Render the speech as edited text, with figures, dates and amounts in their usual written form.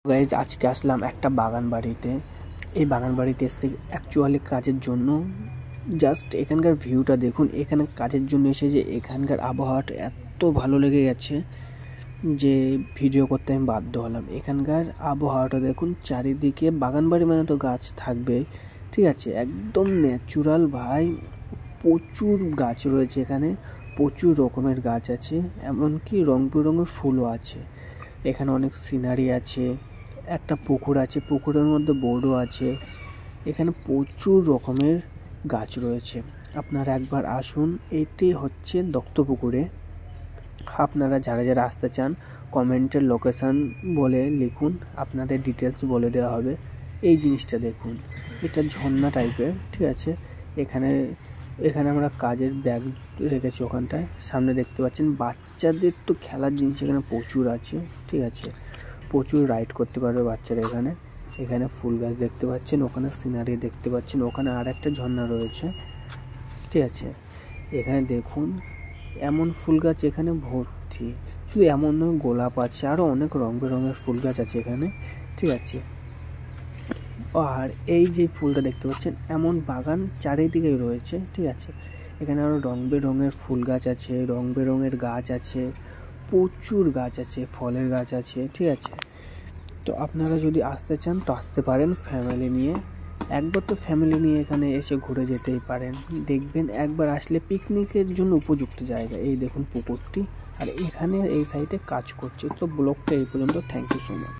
Guys আজকে আসলাম একটা বাগান বাড়িতে। এই বাগান বাড়িতে এসে অ্যাকচুয়ালি কাজের জন্য। জাস্ট এখানকার ভিউটা দেখুন। এখানে কাজের জন্য এসেছে, এখানকার আবহাওয়াটা এত ভালো লেগে গেছে যে ভিডিও করতে আমি বাধ্য হলাম। এখানকার আবহাওয়াটা দেখুন, চারিদিকে বাগান বাড়ি মানে তো গাছ থাকবে, ঠিক আছে, একদম ন্যাচুরাল ভাই। প্রচুর গাছ রয়েছে এখানে, প্রচুর রকমের গাছ আছে, এমনকি রং বেরঙের ফুলও আছে। এখানে অনেক সিনারি আছে, একটা পুকুর আছে, পুকুরের মধ্যে বোর্ডও আছে। এখানে প্রচুর রকমের গাছ রয়েছে। আপনারা একবার আসুন। এটি হচ্ছে দত্তপুকুরে। আপনারা যারা যারা আসতে চান কমেন্টের লোকেশান বলে লিখুন, আপনাদের ডিটেলস বলে দেওয়া হবে। এই জিনিসটা দেখুন, এটা ঝর্ণা টাইপের, ঠিক আছে। এখানে এখানে আমরা কাজের ব্যাগ রেখেছি ওখানটায়। সামনে দেখতে পাচ্ছেন বাচ্চাদের তো খেলার জিনিস এখানে প্রচুর আছে, ঠিক আছে। প্রচুর রাইড করতে পারবে বাচ্চারা এখানে। এখানে ফুল গাছ দেখতে পাচ্ছেন, ওখানে সিনারি দেখতে পাচ্ছেন, ওখানে আর একটা ঝর্ণা রয়েছে, ঠিক আছে। এখানে দেখুন এমন ফুল গাছ এখানে ভর্তি। শুধু এমন নয়, গোলাপ আছে, আরও অনেক রং বেরঙের ফুল গাছ আছে এখানে, ঠিক আছে। আর এই যে ফুলটা দেখতে পাচ্ছেন, এমন বাগান চারিদিকেই রয়েছে, ঠিক আছে। এখানে আরও রং বেরঙের ফুল গাছ আছে, রং বেরঙের গাছ আছে, প্রচুর গাছ আছে, ফলের গাছ আছে, ঠিক আছে। তো আপনারা যদি আসতে চান তো আসতে পারেন ফ্যামিলি নিয়ে। একবার তো ফ্যামিলি নিয়ে এখানে এসে ঘুরে যেতেই পারেন। দেখবেন একবার আসলে পিকনিকের জন্য উপযুক্ত জায়গা। এই দেখুন পুকুরটি, আর এখানে এই সাইডে কাজ করছে। তো ব্লগটা এই পর্যন্ত। Thank you so much.